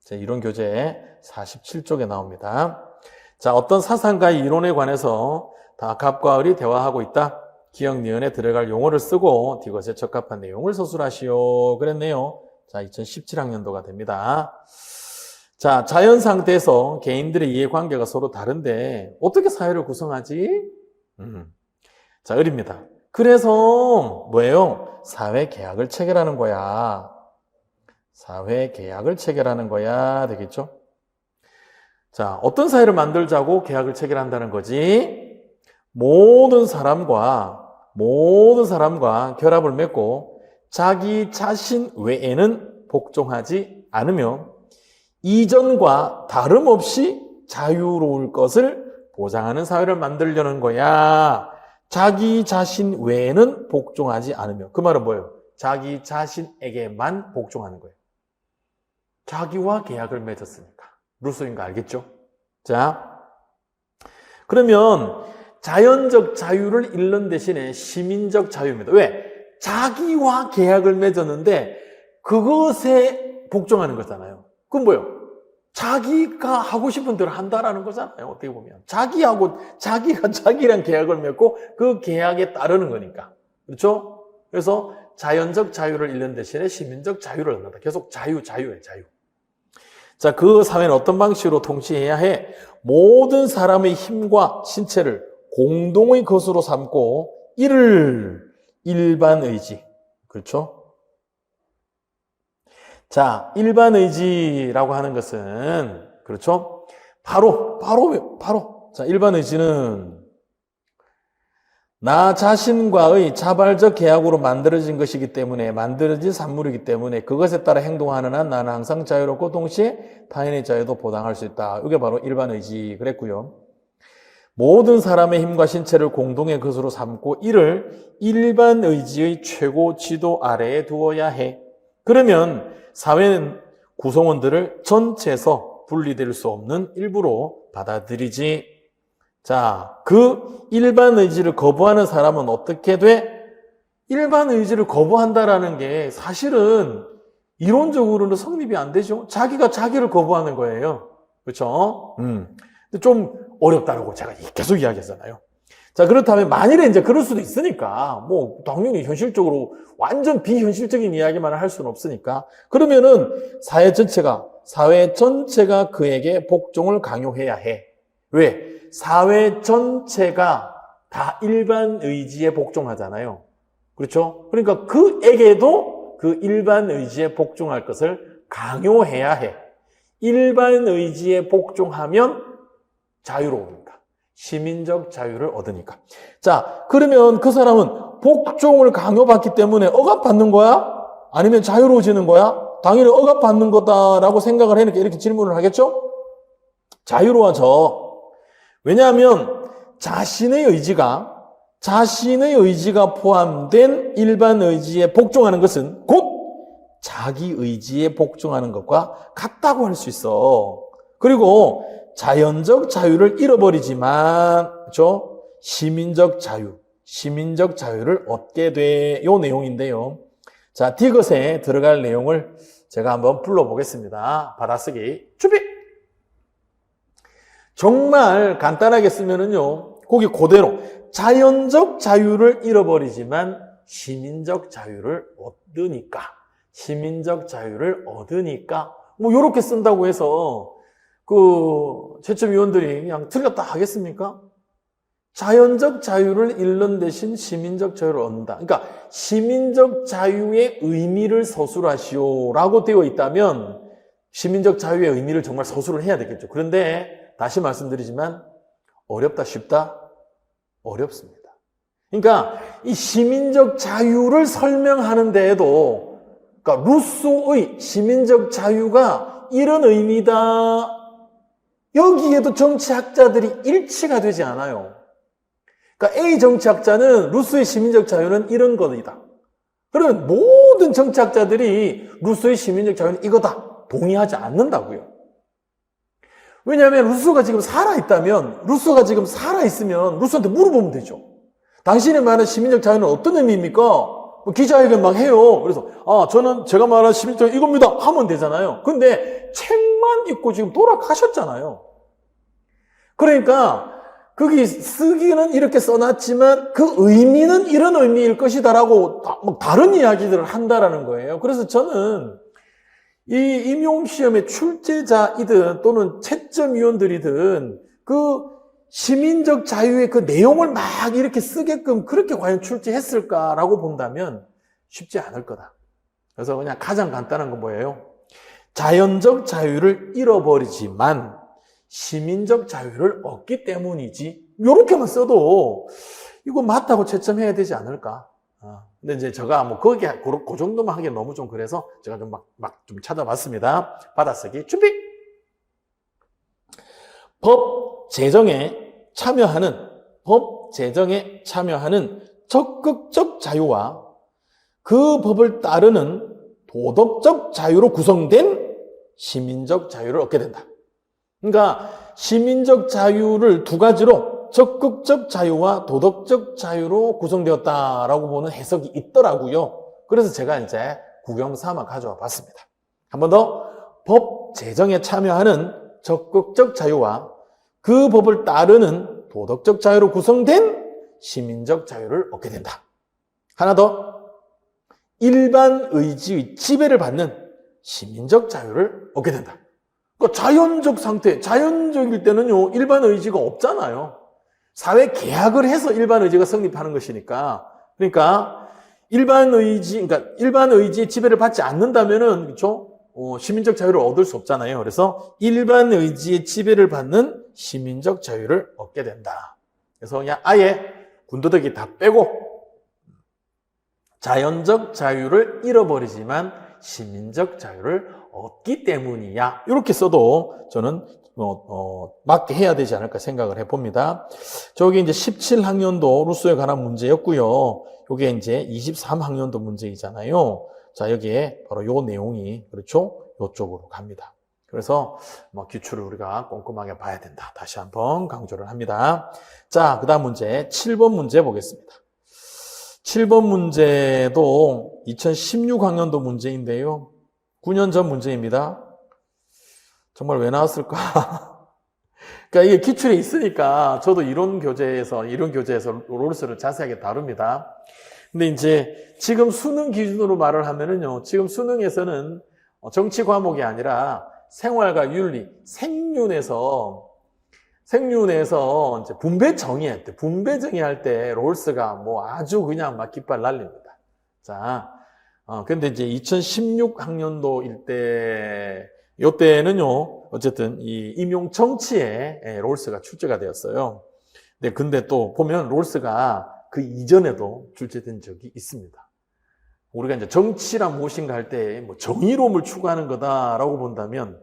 자, 이론 교재 47쪽에 나옵니다. 자, 어떤 사상가의 이론에 관해서 다 갑과 을이 대화하고 있다. 기역 니은에 들어갈 용어를 쓰고 디귿에 적합한 내용을 서술하시오. 그랬네요. 자, 2017학년도가 됩니다. 자, 자연 상태에서 개인들의 이해관계가 서로 다른데 어떻게 사회를 구성하지? 자, 을입니다. 그래서 뭐예요? 사회 계약을 체결하는 거야. 되겠죠? 자, 어떤 사회를 만들자고 계약을 체결한다는 거지? 모든 사람과 결합을 맺고 자기 자신 외에는 복종하지 않으며 이전과 다름없이 자유로울 것을 보장하는 사회를 만들려는 거야. 자기 자신 외에는 복종하지 않으며. 그 말은 뭐예요? 자기 자신에게만 복종하는 거예요. 자기와 계약을 맺었으니까. 루소인 거 알겠죠? 자, 그러면 자연적 자유를 잃는 대신에 시민적 자유입니다. 왜? 자기와 계약을 맺었는데 그것에 복종하는 거잖아요. 그건 뭐예요? 자기가 하고 싶은 대로 한다라는 거잖아요. 어떻게 보면. 자기가 자기랑 계약을 맺고 그 계약에 따르는 거니까. 그렇죠? 그래서 자연적 자유를 잃는 대신에 시민적 자유를 얻는다. 계속 자유예요, 자유. 자, 그 사회는 어떤 방식으로 통치해야 해? 모든 사람의 힘과 신체를 공동의 것으로 삼고 이를 일반 의지. 그렇죠? 자, 일반 의지라고 하는 것은, 그렇죠? 바로. 자, 일반 의지는 나 자신과의 자발적 계약으로 만들어진 것이기 때문에, 만들어진 산물이기 때문에 그것에 따라 행동하는 한 나는 항상 자유롭고 동시에 타인의 자유도 보장할 수 있다. 이게 바로 일반 의지 그랬고요. 모든 사람의 힘과 신체를 공동의 것으로 삼고 이를 일반 의지의 최고 지도 아래에 두어야 해. 그러면 사회는 구성원들을 전체에서 분리될 수 없는 일부로 받아들이지. 자, 그 일반 의지를 거부하는 사람은 어떻게 돼? 일반 의지를 거부한다라는 게 사실은 이론적으로는 성립이 안 되죠. 자기가 자기를 거부하는 거예요. 그렇죠? 근데 좀 어렵다라고 제가 계속 이야기했잖아요. 자, 그렇다면 만일에 이제 그럴 수도 있으니까, 뭐, 당연히 현실적으로 완전 비현실적인 이야기만 할 수는 없으니까, 그러면은 사회 전체가 그에게 복종을 강요해야 해. 왜? 사회 전체가 다 일반 의지에 복종하잖아요. 그렇죠? 그러니까 그에게도 그 일반 의지에 복종할 것을 강요해야 해. 일반 의지에 복종하면 자유로우니까. 시민적 자유를 얻으니까. 자, 그러면 그 사람은 복종을 강요받기 때문에 억압받는 거야? 아니면 자유로워지는 거야? 당연히 억압받는 거다라고 생각을 해니까 이렇게 질문을 하겠죠? 자유로워져. 왜냐하면 자신의 의지가 포함된 일반 의지에 복종하는 것은 곧 자기 의지에 복종하는 것과 같다고 할 수 있어. 그리고 자연적 자유를 잃어버리지만, 그렇죠? 시민적 자유를 얻게 돼. 요 내용인데요. 자, 디귿에 들어갈 내용을 제가 한번 불러보겠습니다. 받아쓰기 준비! 정말 간단하게 쓰면은요, 거기 그대로 자연적 자유를 잃어버리지만 시민적 자유를 얻으니까 뭐 요렇게 쓴다고 해서 채점위원들이 그냥 틀렸다 하겠습니까? 자연적 자유를 잃는 대신 시민적 자유를 얻는다. 그러니까 시민적 자유의 의미를 서술하시오라고 되어 있다면 시민적 자유의 의미를 정말 서술을 해야 되겠죠. 그런데 다시 말씀드리지만 어렵다, 쉽다? 어렵습니다. 그러니까 이 시민적 자유를 설명하는 데에도 그러니까 루소의 시민적 자유가 이런 의미다. 여기에도 정치학자들이 일치가 되지 않아요. 그러니까 A 정치학자는 루소의 시민적 자유는 이런 것이다. 그러면 모든 정치학자들이 루소의 시민적 자유는 이거다. 동의하지 않는다고요. 왜냐하면 루소가 지금 살아있으면 루소한테 물어보면 되죠. 당신이 말하는 시민적 자유는 어떤 의미입니까? 기자회견 막 해요. 그래서 제가 말하는 시민적 자유 이겁니다 하면 되잖아요. 근데 책만 읽고 지금 돌아가셨잖아요. 그러니까 거기 쓰기는 이렇게 써놨지만 그 의미는 이런 의미일 것이다라고 다른 이야기들을 한다라는 거예요. 그래서 저는 이 임용시험의 출제자이든 또는 채점위원들이든 그 시민적 자유의 그 내용을 막 이렇게 쓰게끔 그렇게 과연 출제했을까라고 본다면 쉽지 않을 거다. 그래서 그냥 가장 간단한 건 뭐예요? 자연적 자유를 잃어버리지만 시민적 자유를 얻기 때문이지. 이렇게만 써도 이거 맞다고 채점해야 되지 않을까? 근데 이제 제가 그 정도만 하기엔 너무 좀 그래서 제가 좀 좀 찾아봤습니다. 받아쓰기 준비! 법 제정에 참여하는 적극적 자유와 그 법을 따르는 도덕적 자유로 구성된 시민적 자유를 얻게 된다. 그러니까 시민적 자유를 두 가지로 적극적 자유와 도덕적 자유로 구성되었다라고 보는 해석이 있더라고요. 그래서 제가 이제 구경 삼아 가져와 봤습니다. 한 번 더, 법 제정에 참여하는 적극적 자유와 그 법을 따르는 도덕적 자유로 구성된 시민적 자유를 얻게 된다. 하나 더, 일반 의지의 지배를 받는 시민적 자유를 얻게 된다. 그러니까 자연적 상태, 자연적일 때는요, 일반 의지가 없잖아요. 사회 계약을 해서 일반 의지가 성립하는 것이니까. 그러니까 일반 의지의 지배를 받지 않는다면은, 그렇죠? 시민적 자유를 얻을 수 없잖아요. 그래서 일반 의지의 지배를 받는 시민적 자유를 얻게 된다. 그래서 그냥 아예 군더더기 다 빼고 자연적 자유를 잃어버리지만 시민적 자유를 얻기 때문이야. 이렇게 써도 저는 맞게 해야 되지 않을까 생각을 해봅니다. 저기 이제 17학년도 루소에 관한 문제였고요. 이게 이제 23학년도 문제이잖아요. 자, 여기에 바로 요 내용이, 그렇죠? 요쪽으로 갑니다. 그래서 기출을 우리가 꼼꼼하게 봐야 된다. 다시 한번 강조를 합니다. 자, 그 다음 문제, 7번 문제 보겠습니다. 7번 문제도 2016학년도 문제인데요. 9년 전 문제입니다. 정말 왜 나왔을까? 그러니까 이게 기출에 있으니까 저도 이론 교재에서 롤스를 자세하게 다룹니다. 근데 이제 지금 수능 기준으로 말을 하면은요, 지금 수능에서는 정치 과목이 아니라 생활과 윤리, 생윤에서 이제 분배 정의할 때 롤스가 아주 그냥 막 깃발 날립니다. 자, 근데 이제 2016학년도일 때, 요때는요, 어쨌든 이 임용 정치에 롤스가 출제가 되었어요. 근데 또 보면 롤스가 그 이전에도 출제된 적이 있습니다. 우리가 이제 정치란 무엇인가 할 때 정의로움을 추구하는 거다라고 본다면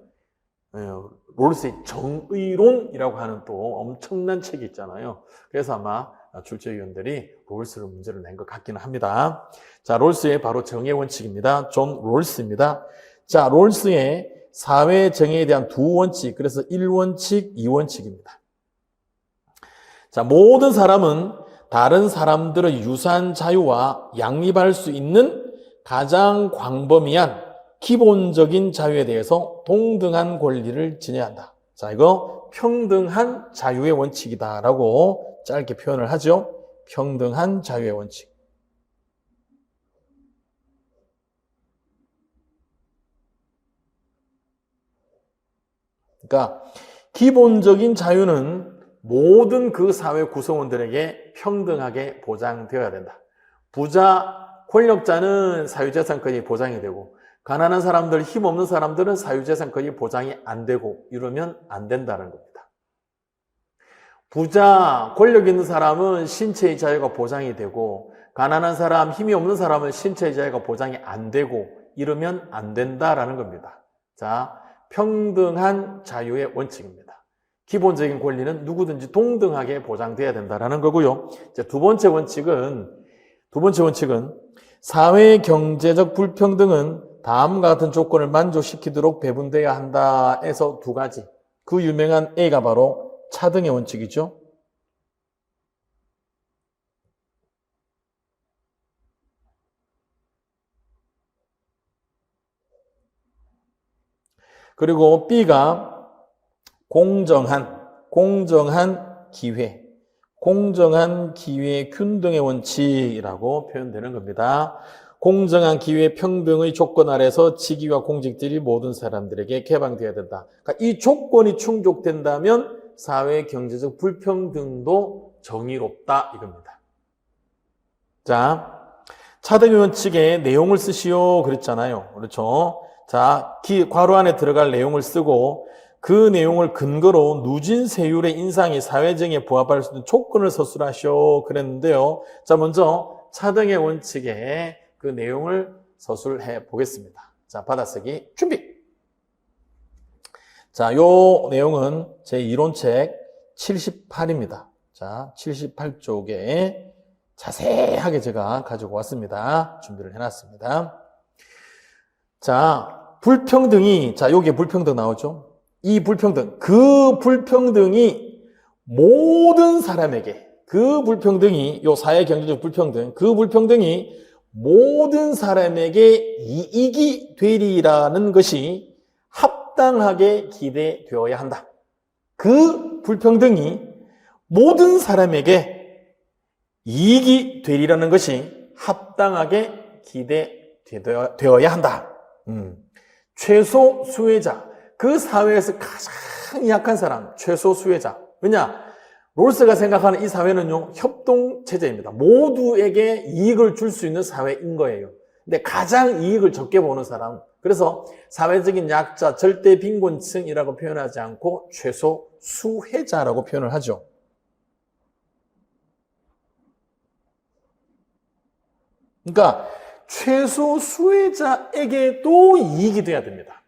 롤스의 정의론이라고 하는 또 엄청난 책이 있잖아요. 그래서 아마 출제위원들이 롤스를 문제를 낸 것 같기는 합니다. 자, 롤스의 바로 정의 원칙입니다. 존 롤스입니다. 자, 롤스의 사회 정의에 대한 두 원칙, 그래서 1원칙, 2원칙입니다. 자, 모든 사람은 다른 사람들의 유사한 자유와 양립할 수 있는 가장 광범위한 기본적인 자유에 대해서 동등한 권리를 지녀야 한다. 자, 이거 평등한 자유의 원칙이다라고 짧게 표현을 하죠. 평등한 자유의 원칙. 그러니까 기본적인 자유는 모든 그 사회 구성원들에게 평등하게 보장되어야 된다. 부자, 권력자는 사유재산권이 보장이 되고 가난한 사람들, 힘없는 사람들은 사유재산권이 보장이 안 되고 이러면 안 된다는 겁니다. 부자, 권력 있는 사람은 신체의 자유가 보장이 되고 가난한 사람, 힘이 없는 사람은 신체의 자유가 보장이 안 되고 이러면 안 된다라는 겁니다. 자, 평등한 자유의 원칙입니다. 기본적인 권리는 누구든지 동등하게 보장돼야 된다라는 거고요. 이제 두 번째 원칙은 사회 경제적 불평등은 다음과 같은 조건을 만족시키도록 배분돼야 한다에서 두 가지. 그 유명한 A가 바로 차등의 원칙이죠. 그리고 B가 공정한 기회 균등의 원칙이라고 표현되는 겁니다. 공정한 기회 평등의 조건 아래서 직위와 공직들이 모든 사람들에게 개방되어야 된다. 그러니까 이 조건이 충족된다면 사회 경제적 불평등도 정의롭다 이겁니다. 자, 차등의 원칙의 내용을 쓰시오 그랬잖아요. 그렇죠? 자, 괄호 안에 들어갈 내용을 쓰고 그 내용을 근거로 누진 세율의 인상이 사회정의에 부합할 수 있는 조건을 서술하시오 그랬는데요. 자, 먼저 차등의 원칙의 그 내용을 서술해 보겠습니다. 자, 받아쓰기 준비. 자, 요 내용은 제 이론책 78입니다. 자, 78쪽에 자세하게 제가 가지고 왔습니다. 준비를 해놨습니다. 자, 불평등이, 자, 여기에 불평등 나오죠? 이 불평등, 그 불평등이 모든 사람에게, 그 불평등이, 요 사회 경제적 불평등, 그 불평등이 모든 사람에게 이익이 되리라는 것이 합당하게 기대되어야 한다. 그 불평등이 모든 사람에게 이익이 되리라는 것이 합당하게 기대되어야 한다. 최소 수혜자, 그 사회에서 가장 약한 사람, 최소 수혜자. 왜냐? 롤스가 생각하는 이 사회는요, 협동체제입니다. 모두에게 이익을 줄 수 있는 사회인 거예요. 근데 가장 이익을 적게 보는 사람, 그래서 사회적인 약자, 절대 빈곤층이라고 표현하지 않고 최소 수혜자라고 표현을 하죠. 그러니까 최소 수혜자에게도 이익이 돼야 됩니다.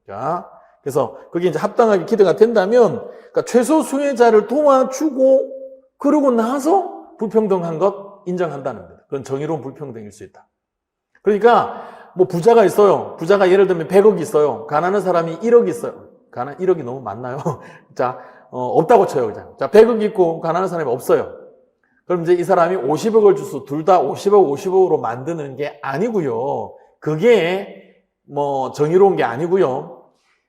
자, 그래서 그게 이제 합당하게 기대가 된다면, 그러니까 최소 수혜자를 도와주고 그러고 나서 불평등한 것 인정한다는 겁니다. 그건 정의로운 불평등일 수 있다. 그러니까 뭐 부자가 있어요. 부자가 예를 들면 100억이 있어요. 가난한 사람이 1억이 있어요. 1억이 너무 많나요? 자, 없다고 쳐요, 그냥. 자, 100억 있고 가난한 사람이 없어요. 그럼 이제 이 사람이 50억을 주서 둘 다 50억, 50억으로 만드는 게 아니고요. 그게 뭐 정의로운 게 아니고요.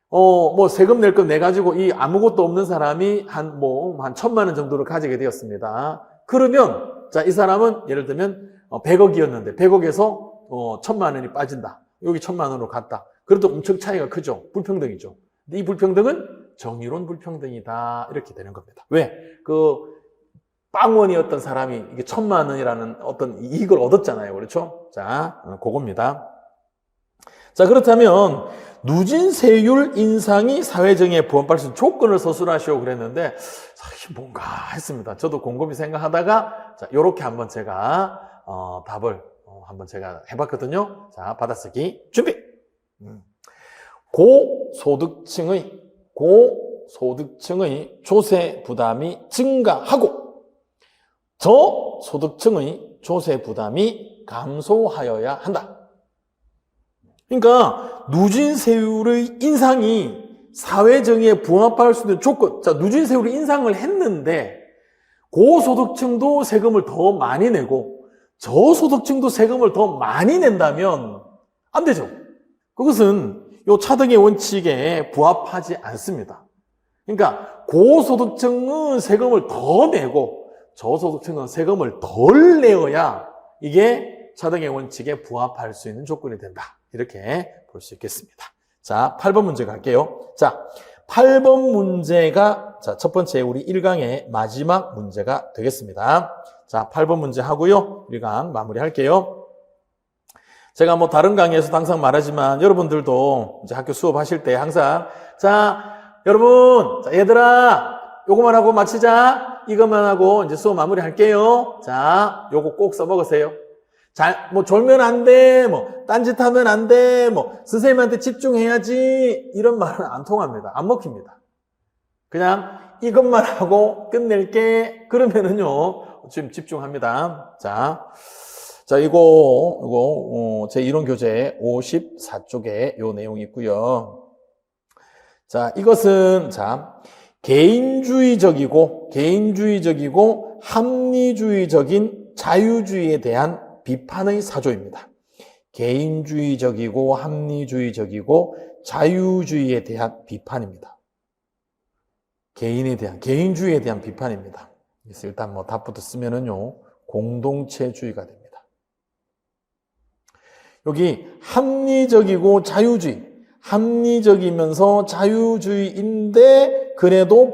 뭐 세금 낼 건 내 가지고 이 아무것도 없는 사람이 한 1,000만 원 정도를 가지게 되었습니다. 그러면 자, 이 사람은 예를 들면 100억이었는데 100억에서 1,000만 원이 빠진다. 여기 1,000만 원으로 갔다. 그래도 엄청 차이가 크죠. 불평등이죠. 근데 이 불평등은 정의로운 불평등이다. 이렇게 되는 겁니다. 왜? 그 빵원이었던 사람이 이게 1,000만 원이라는 어떤 이익을 얻었잖아요. 그렇죠? 자, 그겁니다. 자, 그렇다면 누진세율 인상이 사회정의에 부합할 수 있는 조건을 서술하시오 그랬는데 이게 뭔가 했습니다. 저도 곰곰이 생각하다가 자, 요렇게 한번 제가 답을 한번 제가 해봤거든요. 자, 받아쓰기 준비. 고소득층의 조세 부담이 증가하고 저소득층의 조세 부담이 감소하여야 한다. 그러니까 누진세율의 인상이 사회정의에 부합할 수 있는 조건. 자, 누진세율을 인상을 했는데 고소득층도 세금을 더 많이 내고 저소득층도 세금을 더 많이 낸다면 안 되죠. 그것은 요 차등의 원칙에 부합하지 않습니다. 그러니까 고소득층은 세금을 더 내고 저소득층은 세금을 덜 내어야 이게 차등의 원칙에 부합할 수 있는 조건이 된다. 이렇게 볼 수 있겠습니다. 자, 8번 문제 갈게요. 자, 8번 문제가 자, 첫 번째 우리 1강의 마지막 문제가 되겠습니다. 자, 8번 문제 하고요. 1강 마무리할게요. 제가 뭐 다른 강의에서도 항상 말하지만 여러분들도 이제 학교 수업하실 때 항상 자, 여러분, 자, 얘들아, 요거만 하고 마치자. 이것만 하고 이제 수업 마무리할게요. 자, 요거 꼭 써먹으세요. 뭐 졸면 안 돼, 뭐 딴짓하면 안 돼, 뭐 선생님한테 집중해야지 이런 말은 안 통합니다. 안 먹힙니다. 그냥 이것만 하고 끝낼게 그러면은요 지금 집중합니다. 자 이거 제 이론 교재 54쪽에 요 내용이 있고요. 자 이것은 자 개인주의적이고 합리주의적인 자유주의에 대한 비판의 사조입니다. 개인주의적이고 합리주의적이고 자유주의에 대한 비판입니다. 개인주의에 대한 비판입니다. 그래서 일단 뭐 답부터 쓰면은요, 공동체주의가 됩니다. 여기 합리적이고 자유주의, 합리적이면서 자유주의인데 그래도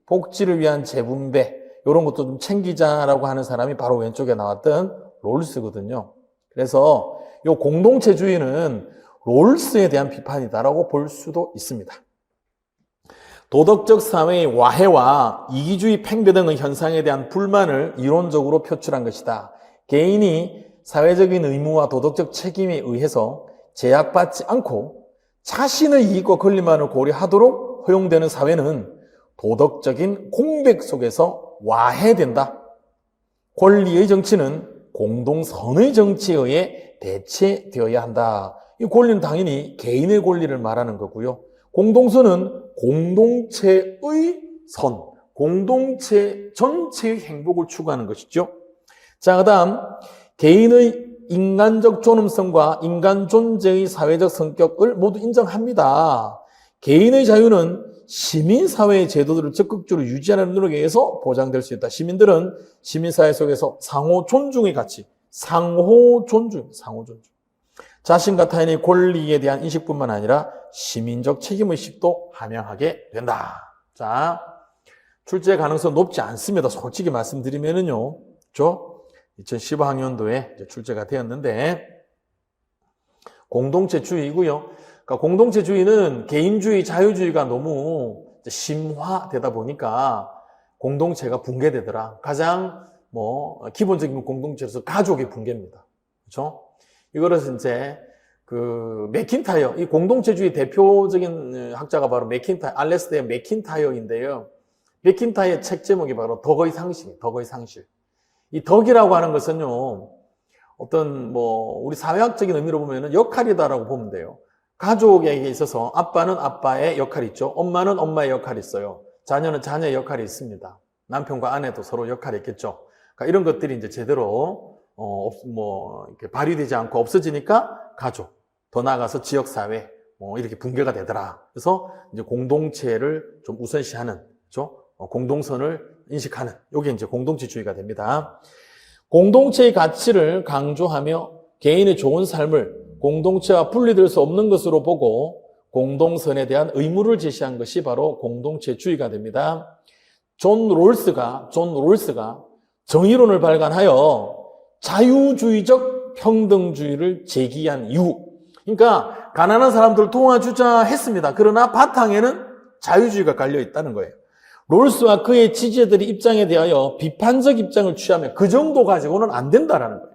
복지를 위한 재분배 이런 것도 좀 챙기자라고 하는 사람이 바로 왼쪽에 나왔던 롤스거든요. 그래서 이 공동체주의는 롤스에 대한 비판이다라고 볼 수도 있습니다. 도덕적 사회의 와해와 이기주의 팽배 등의 현상에 대한 불만을 이론적으로 표출한 것이다. 개인이 사회적인 의무와 도덕적 책임에 의해서 제약받지 않고 자신의 이익과 권리만을 고려하도록 허용되는 사회는 도덕적인 공백 속에서 와해된다. 권리의 정치는 공동선의 정치에 의해 대체되어야 한다. 이 권리는 당연히 개인의 권리를 말하는 거고요. 공동선은 공동체의 선, 공동체 전체의 행복을 추구하는 것이죠. 자, 그 다음 개인의 인간적 존엄성과 인간 존재의 사회적 성격을 모두 인정합니다. 개인의 자유는 시민사회의 제도들을 적극적으로 유지하는 노력에 의해서 보장될 수 있다. 시민들은 시민사회 속에서 상호 존중의 가치, 상호 존중. 자신과 타인의 권리에 대한 인식뿐만 아니라 시민적 책임의식도 함양하게 된다. 자, 출제 가능성 높지 않습니다. 솔직히 말씀드리면은요. 그렇죠? 2015학년도에 출제가 되었는데 공동체주의이고요. 그러니까 공동체주의는 개인주의, 자유주의가 너무 심화되다 보니까 공동체가 붕괴되더라. 가장 기본적인 공동체로서 가족의 붕괴입니다. 그렇죠? 이거를 이제 맥킨타이어, 이 공동체주의 대표적인 학자가 바로 알레스테어 맥킨타이어인데요. 맥킨타이어의 책 제목이 바로 덕의 상실. 이 덕이라고 하는 것은요, 어떤 우리 사회학적인 의미로 보면은 역할이다라고 보면 돼요. 가족에게 있어서 아빠는 아빠의 역할이 있죠. 엄마는 엄마의 역할이 있어요. 자녀는 자녀의 역할이 있습니다. 남편과 아내도 서로 역할이 있겠죠. 그러니까 이런 것들이 이제 제대로 이렇게 발휘되지 않고 없어지니까 가족, 더 나아가서 지역사회, 이렇게 붕괴가 되더라. 그래서 이제 공동체를 좀 우선시하는, 그렇죠? 공동선을 인식하는, 이게 이제 공동체주의가 됩니다. 공동체의 가치를 강조하며 개인의 좋은 삶을 공동체와 분리될 수 없는 것으로 보고 공동선에 대한 의무를 제시한 것이 바로 공동체주의가 됩니다. 존 롤스가 정의론을 발간하여 자유주의적 평등주의를 제기한 이유. 그러니까 가난한 사람들을 도와주자 했습니다. 그러나 바탕에는 자유주의가 깔려 있다는 거예요. 롤스와 그의 지지자들의 입장에 대하여 비판적 입장을 취하면 그 정도 가지고는 안 된다라는 거예요.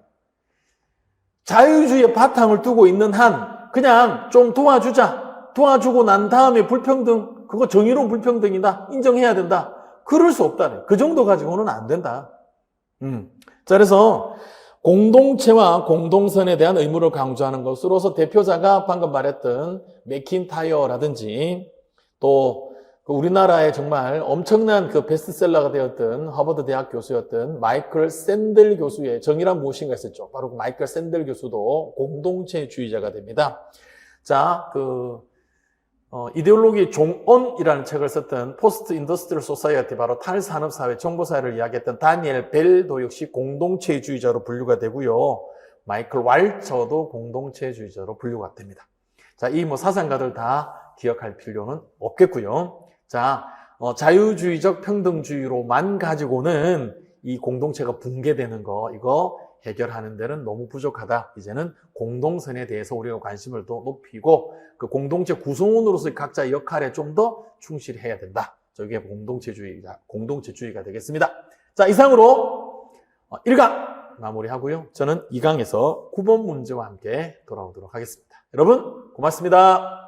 자유주의의 바탕을 두고 있는 한 그냥 좀 도와주고 난 다음에 불평등, 그거 정의로운 불평등이다, 인정해야 된다, 그럴 수 없다. 그 정도 가지고는 안 된다. 자, 그래서 공동체와 공동선에 대한 의무를 강조하는 것으로서 대표자가 방금 말했던 맥킨타이어라든지 또 우리나라에 정말 엄청난 베스트셀러가 되었던 하버드 대학 교수였던 마이클 샌델 교수의 정의란 무엇인가 했었죠. 바로 그 마이클 샌델 교수도 공동체주의자가 됩니다. 자, 이데올로기 종언이라는 책을 썼던 포스트 인더스트리얼 소사이어티, 바로 탈산업사회, 정보사회를 이야기했던 다니엘 벨도 역시 공동체주의자로 분류가 되고요. 마이클 왈처도 공동체주의자로 분류가 됩니다. 자, 이 사상가들 다 기억할 필요는 없겠고요. 자, 자유주의적 평등주의로만 가지고는 이 공동체가 붕괴되는 거, 이거 해결하는 데는 너무 부족하다. 이제는 공동선에 대해서 우리가 관심을 더 높이고 그 공동체 구성원으로서의 각자의 역할에 좀 더 충실해야 된다. 저게 공동체주의가 되겠습니다. 자, 이상으로 1강 마무리하고요. 저는 2강에서 9번 문제와 함께 돌아오도록 하겠습니다. 여러분, 고맙습니다.